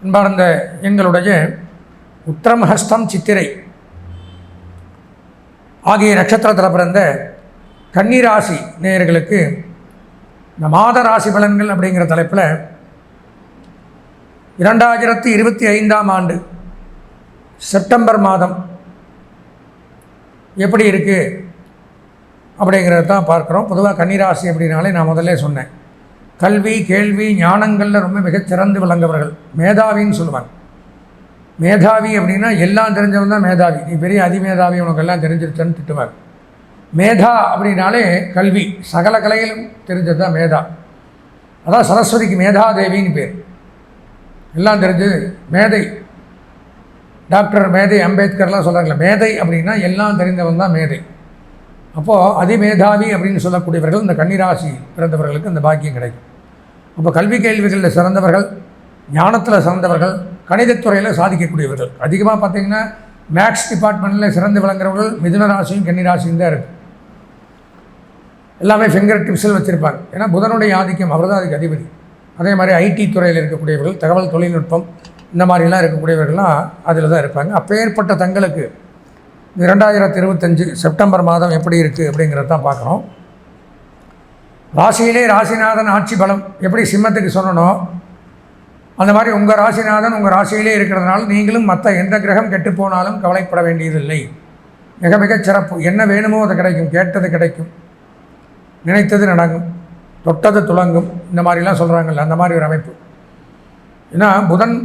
அன்பார்ந்த எங்களுடைய உத்திரமஹஸ்தம் சித்திரை ஆகிய நட்சத்திரத்தில் பிறந்த கன்னிராசி நேயர்களுக்கு இந்த மாத ராசி பலன்கள் அப்படிங்கிற தலைப்பில் 2025ஆம் ஆண்டு செப்டம்பர் மாதம் எப்படி இருக்குது அப்படிங்கிறத தான் பார்க்குறோம். பொதுவாக கன்னிராசி அப்படின்னாலே நான் முதல்ல சொன்னேன், கல்வி கேள்வி ஞானங்களில் ரொம்ப மிகச்சிறந்து விளங்குவர்கள், மேதாவின்னு சொல்லுவாங்க. மேதாவி அப்படின்னா எல்லாம் தெரிஞ்சவன் தான் மேதாவி. நீ பெரிய அதிமேதாவி, உனக்கு எல்லாம் தெரிஞ்சிருச்சேன்னு திட்டுவார். மேதா அப்படின்னாலே கல்வி, சகல கலையிலும் தெரிஞ்சது தான் மேதா. அதான் சரஸ்வதிக்கு மேதாதேவின்னு பேர். எல்லாம் தெரிஞ்சது மேதை. டாக்டர் மேதை அம்பேத்கர்லாம் சொல்கிறாங்களே, மேதை அப்படின்னா எல்லாம் தெரிந்தவன் தான் மேதை. அப்போது அதிமேதாவி அப்படின்னு சொல்லக்கூடியவர்கள் இந்த கன்னிராசி பிறந்தவர்களுக்கு இந்த பாக்கியம் கிடைக்கும். அப்போ கல்வி கேள்விகளில் சிறந்தவர்கள், ஞானத்தில் சிறந்தவர்கள், கணிதத்துறையில் சாதிக்கக்கூடியவர்கள். அதிகமாக பார்த்திங்கன்னா மேக்ஸ் டிபார்ட்மெண்ட்டில் சிறந்து விளங்குறவர்கள் மிதுன ராசியும் கன்னிராசியும் தான் இருக்குது. எல்லாமே ஃபிங்கர் டிப்ஸில் வச்சுருப்பாங்க. ஏன்னா புதனுடைய ஆதிக்கம், அவர் தான் அதுக்கு அதிபதி. அதே மாதிரி ஐடி துறையில் இருக்கக்கூடியவர்கள், தகவல் தொழில்நுட்பம் இந்த மாதிரிலாம் இருக்கக்கூடியவர்கள்லாம் அதில் தான் இருப்பாங்க. அப்பேற்பட்ட தங்களுக்கு 2025 செப்டம்பர் மாதம் எப்படி இருக்குது அப்படிங்கிறத தான் பார்க்குறோம். ராசியிலே ராசிநாதன் ஆட்சி பலம் எப்படி சிம்மத்துக்கு சொல்லணும், அந்த மாதிரி உங்கள் ராசிநாதன் உங்கள் ராசியிலே இருக்கிறதுனால நீங்களும் மற்ற எந்த கிரகம் கெட்டு போனாலும் கவலைப்பட வேண்டியதில்லை. மிக மிகச் சிறப்பு. என்ன வேணுமோ அது கிடைக்கும், கேட்டது கிடைக்கும், நினைத்தது நடக்கும், தொட்டது துளங்கும், இந்த மாதிரிலாம் சொல்கிறாங்கல்ல, அந்த மாதிரி ஒரு அமைப்பு. ஏன்னா புதன்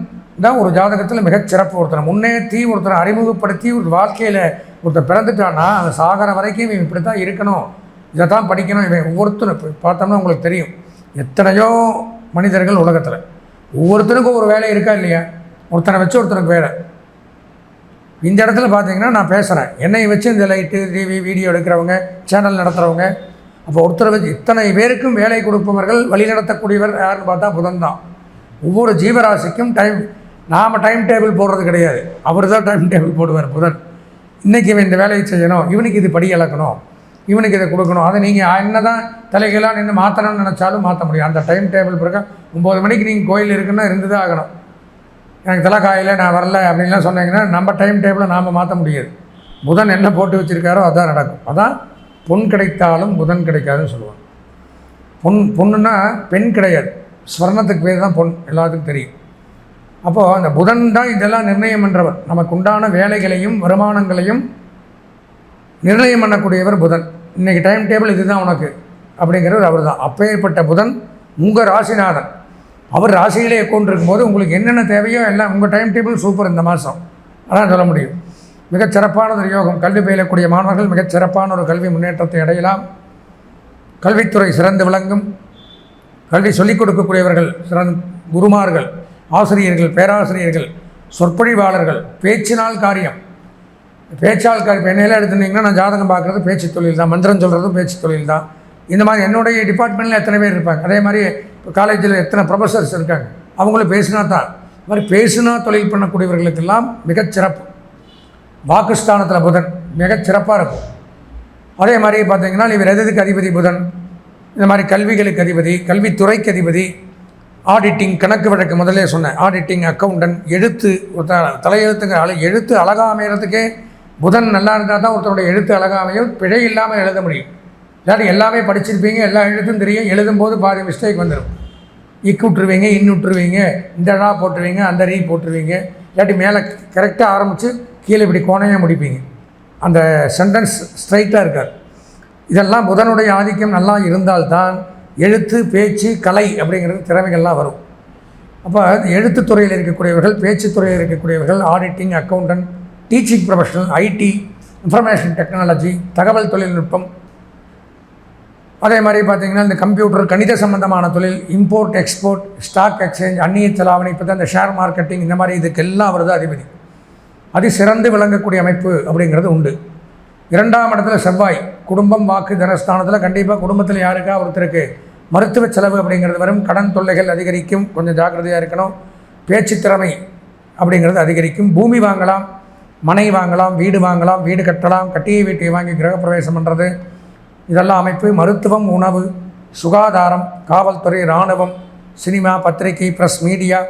தான் ஒரு ஜாதகத்தில் மிகச்சிறப்பு. ஒருத்தரை முன்னேற்றி ஒருத்தரை அறிமுகப்படுத்தி ஒரு வாழ்க்கையில் ஒருத்தர் பிறந்துட்டான்னா அந்த சாகர வரைக்கும் இவன் இப்படி தான் இருக்கணும், இதை தான் படிக்கணும். இவன் ஒவ்வொருத்தரும் பார்த்தோம்னா உங்களுக்கு தெரியும், எத்தனையோ மனிதர்கள் உலகத்தில் ஒவ்வொருத்தருக்கும் ஒரு வேலை இருக்கா இல்லையா? ஒருத்தனை வச்சு ஒருத்தருக்கு வேலை. இந்த இடத்துல பார்த்தீங்கன்னா நான் பேசுகிறேன், என்னை வச்சு இந்த லைட்டு டிவி வீடியோ எடுக்கிறவங்க, சேனல் நடத்துகிறவங்க, அப்போ ஒருத்தரை வச்சு இத்தனை பேருக்கும் வேலை கொடுப்பவர்கள், வழி நடத்தக்கூடியவர் யாருன்னு பார்த்தா புதன் தான். ஒவ்வொரு ஜீவராசிக்கும் நாம் டைம் டேபிள் போடுறது கிடையாது, அவர் தான் டைம் டேபிள் போடுவார் புதன். இன்றைக்கி இவன் இந்த வேலையை செய்யணும், இவனுக்கு இது படி இழக்கணும், இவனுக்கு இதை கொடுக்கணும். அதை நீங்கள் என்ன தான் தலைகளாக நின்று மாற்றணும்னு நினச்சாலும் மாற்ற முடியும். அந்த டைம் டேபிள் பிறகு 9 மணிக்கு நீங்கள் கோயில் இருக்குன்னா இருந்து தான் ஆகணும். எனக்கு தலைக்காயில் நான் வரல அப்படின்லாம் சொன்னீங்கன்னா நம்ம டைம் டேபிளை நாம் மாற்ற முடியாது. புதன் என்ன போட்டு வச்சுருக்காரோ அதுதான் நடக்கும். அதான் பொன் கிடைத்தாலும் புதன் கிடைக்காதுன்னு சொல்லுவாங்க. பொண்ணுன்னா பெண் கிடையாது, ஸ்வர்ணத்துக்கு பேர் தான் பொன், எல்லாத்துக்கும் தெரியும். அப்போது அந்த புதன் தான் இதெல்லாம் நிர்ணயம் பண்ணுறவர். நமக்கு உண்டான வேலைகளையும் வருமானங்களையும் நிர்ணயம் பண்ணக்கூடியவர் புதன். இன்றைக்கி டைம் டேபிள் இது தான் உனக்கு அப்படிங்கிறவர் அவர் தான். அப்பேற்பட்ட புதன் உங்கள் ராசிநாதன். அவர் ராசியிலே கொண்டிருக்கும் போது உங்களுக்கு என்னென்ன தேவையோ எல்லாம் உங்கள் டைம் டேபிள் சூப்பர் இந்த மாதம், அதான் சொல்ல முடியும். மிகச் சிறப்பான ஒரு யோகம். கல்வி பயிலக்கூடிய மாணவர்கள் மிகச் சிறப்பான ஒரு கல்வி முன்னேற்றத்தை அடையலாம். கல்வித்துறை சிறந்து விளங்கும். கல்வி சொல்லிக் கொடுக்கக்கூடியவர்கள், குருமார்கள், ஆசிரியர்கள், பேராசிரியர்கள், சொற்பொழிவாளர்கள், பேச்சினால் காரியம், பேச்சால் காரியம். என்னையெல்லாம் எடுத்துட்டிங்கன்னா நான் ஜாதகம் பார்க்குறது பேச்சு தொழில் தான், மந்திரம் சொல்கிறதும் பேச்சு தொழில் தான். இந்த மாதிரி என்னுடைய டிபார்ட்மெண்ட்டில் எத்தனை பேர் இருப்பாங்க. அதே மாதிரி இப்போ காலேஜில் எத்தனை ப்ரொஃபஸர்ஸ் இருக்காங்க, அவங்களும் பேசினா தான். இது மாதிரி பேசினா தொழில் பண்ணக்கூடியவர்களுக்கெல்லாம் மிகச்சிறப்பு. வாக்குஸ்தானத்தில் புதன் மிகச்சிறப்பாக இருக்கும். அதே மாதிரி பார்த்திங்கன்னா இவர் எதுக்கு அதிபதி புதன், இந்த மாதிரி கல்விகளுக்கு அதிபதி, கல்வித்துறைக்கு அதிபதி, ஆடிட்டிங், கணக்கு வழக்கு முதலே சொன்னேன், ஆடிட்டிங், அக்கௌண்டன்ட், எழுத்து, தலையெழுத்துக்கு எழுத்து அழகாக அமைகிறதுக்கே புதன் நல்லா இருந்தால் தான் ஒருத்தருடைய எழுத்து அழகாமையும் பிழை இல்லாமல் எழுத முடியும். இல்லாட்டி எல்லாமே படிச்சிருப்பீங்க, எல்லா எழுத்தும் தெரியும், எழுதும்போது பாதி மிஸ்டேக் வந்துடும். இக்கு விட்டுருவீங்க, விட்டுருவீங்க, இந்த டா போட்டுருவீங்க, அந்த ரீ போட்டுருவீங்க. இல்லாட்டி மேலே கரெக்டாக ஆரம்பித்து கீழே இப்படி கோணையாக முடிப்பீங்க, அந்த சென்டென்ஸ் ஸ்ட்ரைட்டாக இருக்காது. இதெல்லாம் புதனுடைய ஆதிக்கம் நல்லா இருந்தால்தான் எழுத்து, பேச்சு, கலை அப்படிங்கிறது திறமைகள்லாம் வரும். அப்போ எழுத்துத்துறையில் இருக்கக்கூடியவர்கள், பேச்சுத்துறையில் இருக்கக்கூடியவர்கள், auditing, accountant, teaching professional, IT, information technology, தகவல் தொழில்நுட்பம், அதே மாதிரி பார்த்திங்கன்னா இந்த கம்ப்யூட்டர், கணித சம்பந்தமான தொழில், இம்போர்ட் எக்ஸ்போர்ட், ஸ்டாக் எக்ஸ்சேஞ்ச், அந்நிய செலாவணி, இப்போ தான் இந்த ஷேர் மார்க்கெட்டிங், இந்த மாதிரி இதுக்கெல்லாம் அவர் தான் அதிபதி. அது சிறந்து விளங்கக்கூடிய அமைப்பு அப்படிங்கிறது உண்டு. 2ஆம் இடத்துல செவ்வாய், குடும்பம், வாக்கு, தனஸ்தானத்தில் கண்டிப்பாக குடும்பத்தில் யாருக்கா ஒருத்தருக்கு மருத்துவ செலவு அப்படிங்கிறது வரும். கடன் தொல்லைகள் அதிகரிக்கும், கொஞ்சம் ஜாக்கிரதையாக இருக்கணும். பேச்சு திறமை அப்படிங்கிறது அதிகரிக்கும். பூமி வாங்கலாம், மனை வாங்கலாம், வீடு வாங்கலாம், வீடு கட்டலாம், கட்டிய வீட்டை வாங்கி கிரகப்பிரவேசம் பண்ணுறது, இதெல்லாம் அமைப்பு. மருத்துவம், உணவு, சுகாதாரம், காவல்துறை, இராணுவம், சினிமா, பத்திரிகை, ப்ரெஸ், மீடியா,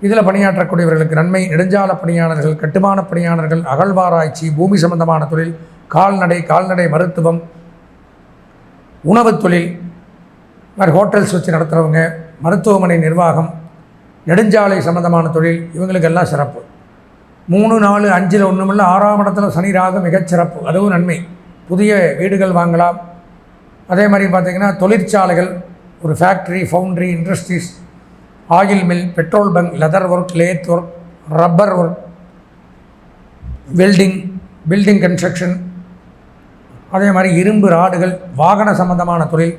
இதில் பணியாற்றக்கூடியவர்களுக்கு நன்மை. நெடுஞ்சால பணியாளர்கள், கட்டுமான பணியாளர்கள், அகழ்வாராய்ச்சி, பூமி சம்பந்தமான தொழில், கால்நடை மருத்துவம், உணவு தொழில், மாதிரி ஹோட்டல்ஸ் வச்சு நடத்துகிறவங்க, மருத்துவமனை நிர்வாகம், நெடுஞ்சாலை சம்பந்தமான தொழில், இவங்களுக்கெல்லாம் சிறப்பு. 3, 4, 5 ஒன்றுமில்ல, 6ஆம் இடத்துல சனி ராகு மிகச்சிறப்பு, அதுவும் நன்மை. புதிய வீடுகள் வாங்கலாம். அதே மாதிரி பார்த்திங்கன்னா தொழிற்சாலைகள், ஒரு factory, foundry, industries, oil mill, petrol bunk, leather work, lathe work, rubber work, building construction, அதே மாதிரி இரும்பு ராடுகள், வாகன சம்பந்தமான தொழில்,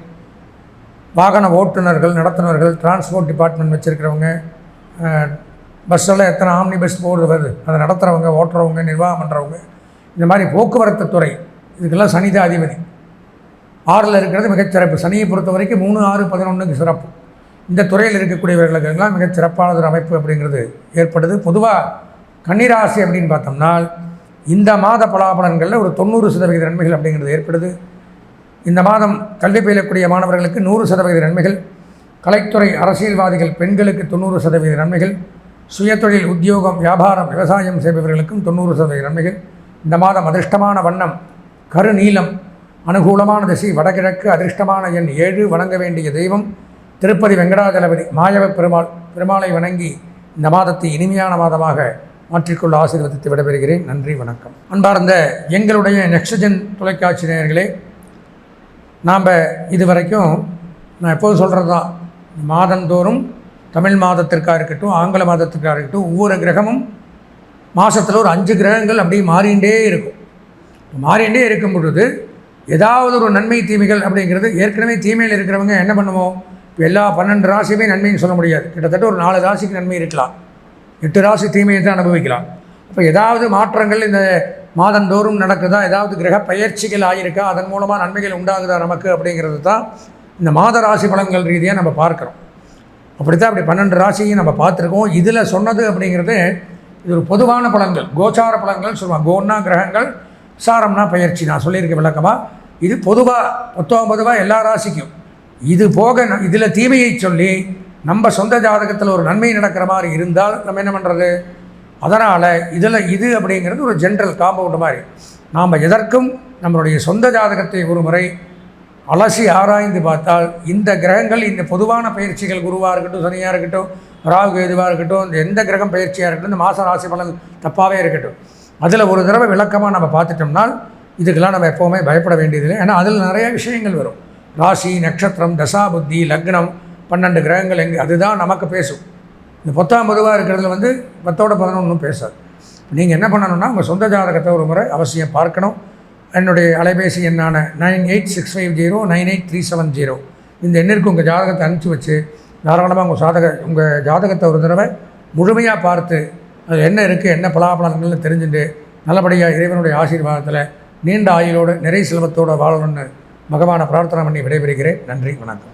வாகன ஓட்டுநர்கள், நடத்துனர்கள், டிரான்ஸ்போர்ட் டிபார்ட்மெண்ட் வச்சுருக்கிறவங்க, பஸ்ஸெல்லாம் எத்தனை ஆம்னி பஸ் வருது அதை நடத்துகிறவங்க, ஓட்டுறவங்க, நிர்வாகம் பண்ணுறவங்க, இந்த மாதிரி போக்குவரத்து துறை, இதுக்கெல்லாம் சனி தான் அதிபதி. 6ல் இருக்கிறது மிகச்சிறப்பு. சனியை பொறுத்த வரைக்கும் 3, 6, 11க்கு சிறப்பு. இந்த துறையில் இருக்கக்கூடியவர்களுக்கெல்லாம் மிகச் சிறப்பானது ஒரு அமைப்பு அப்படிங்கிறது ஏற்படுது. பொதுவாக கன்னிராசி அப்படின்னு பார்த்தோம்னா இந்த மாத பலாபலன்களில் ஒரு 90% நன்மைகள் அப்படிங்கிறது ஏற்படுது. இந்த மாதம் கல்வி பயிலக்கூடிய மாணவர்களுக்கு 100% நன்மைகள், கலைத்துறை, அரசியல்வாதிகள், பெண்களுக்கு 90% நன்மைகள், சுயதொழில், உத்தியோகம், வியாபாரம், விவசாயம் செய்பவர்களுக்கும் 90% நன்மைகள். இந்த மாதம் அதிர்ஷ்டமான வண்ணம் கருநீலம், அனுகூலமான திசை வடகிழக்கு, அதிர்ஷ்டமான எண் 7, வணங்க வேண்டிய தெய்வம் திருப்பதி வெங்கடாஜலபதி மாயவ பெருமாளை வணங்கி இந்த மாதத்தை இனிமையான மாதமாக மாற்றிக்கொள்ள ஆசீர்வதித்து விடைபெறுகிறேன். நன்றி, வணக்கம். அன்பார்ந்த எங்களுடைய நெக்ஸ்ட்ஜென் தொலைக்காட்சி நேயர்களே, நாம் இதுவரைக்கும் நான் எப்போதும் சொல்கிறது தான், மாதந்தோறும் தமிழ் மாதத்திற்காக இருக்கட்டும், ஆங்கில மாதத்திற்காக இருக்கட்டும், ஒவ்வொரு கிரகமும் மாதத்தில் ஒரு 5 கிரகங்கள் அப்படியே மாறிகிட்டே இருக்கும். மாறிகிட்டே இருக்கும் பொழுது ஏதாவது ஒரு நன்மை தீமைகள் அப்படிங்கிறது, ஏற்கனவே தீமையில் இருக்கிறவங்க என்ன பண்ணுவோம், இப்போ எல்லா 12 ராசியுமே நன்மைன்னு சொல்ல முடியாது. கிட்டத்தட்ட ஒரு 4 ராசிக்கு நன்மை இருக்கலாம், 8 ராசி தீமையை தான் அனுபவிக்கலாம். அப்போ ஏதாவது மாற்றங்கள் இந்த மாதந்தோறும் நடக்குதா, ஏதாவது கிரக பயிற்சிகள் ஆகியிருக்கா, அதன் மூலமாக நன்மைகள் உண்டாகுதா நமக்கு அப்படிங்கிறது தான் இந்த மாத ராசி பலன்கள் ரீதியாக நம்ம பார்க்குறோம். அப்படி தான் அப்படி 12 ராசியும் நம்ம பார்த்துருக்கோம். இதில் சொன்னது அப்படிங்கிறது இது ஒரு பொதுவான பலன்கள், கோச்சார பலன்கள் சொல்லுவாங்க. கோன்னா கிரகங்கள், சாரம்னா பயிற்சி. நான் சொல்லியிருக்க விளக்கமாக இது பொதுவாக எல்லா ராசிக்கும். இது போக இதில் தீமையை சொல்லி நம்ம சொந்த ஜாதகத்தில் ஒரு நன்மை நடக்கிற மாதிரி இருந்தால் நம்ம என்ன பண்ணுறது? அதனால் இது அப்படிங்கிறது ஒரு ஜென்ரல் காம்பவுண்டு மாதிரி. நாம் எதற்கும் நம்மளுடைய சொந்த ஜாதகத்தை ஒரு முறை அலசி ஆராய்ந்து பார்த்தால் இந்த கிரகங்கள், இந்த பொதுவான பயிற்சிகள், குருவாக இருக்கட்டும், சனியாக இருக்கட்டும், ராகு எதுவாக இருக்கட்டும், இந்த எந்த கிரகம் பயிற்சியாக இருக்கட்டும், இந்த மாத ராசி பலன் தப்பாகவே இருக்கட்டும், அதில் ஒரு தடவை விளக்கமாக நம்ம பார்த்துட்டோம்னால் இதுக்கெல்லாம் நம்ம எப்போவுமே பயப்பட வேண்டியதில்லை. ஏன்னா அதில் நிறைய விஷயங்கள் வரும். ராசி, நட்சத்திரம், தசாபுத்தி, லக்னம், 12 கிரகங்கள் எங்கே, அதுதான் நமக்கு பேசும். இந்த 10ஆம் பொதுவாக இருக்கிறதுல 10ஓட 11 பேசாது. நீங்கள் என்ன பண்ணணும்னா உங்கள் சொந்த ஜாதகத்தை ஒரு முறை அவசியம் பார்க்கணும். என்னுடைய அலைபேசி எண்ணான 9865098370 இந்த எண்ணிற்கு உங்கள் ஜாதகத்தை அனுப்பிச்சி வச்சு தாராளமாக உங்கள் ஜாதகத்தை ஒரு தடவை முழுமையாக பார்த்து அது என்ன இருக்குது, என்ன பலாபலன்கள்னு தெரிஞ்சுட்டு நல்லபடியாக இறைவனுடைய ஆசீர்வாதத்தில் நீண்ட ஆயுளோடு நிறை செல்வத்தோடு வாழணும்னு பகவானை பிரார்த்தனை பண்ணி விடைபெறுகிறேன். நன்றி, வணக்கம்.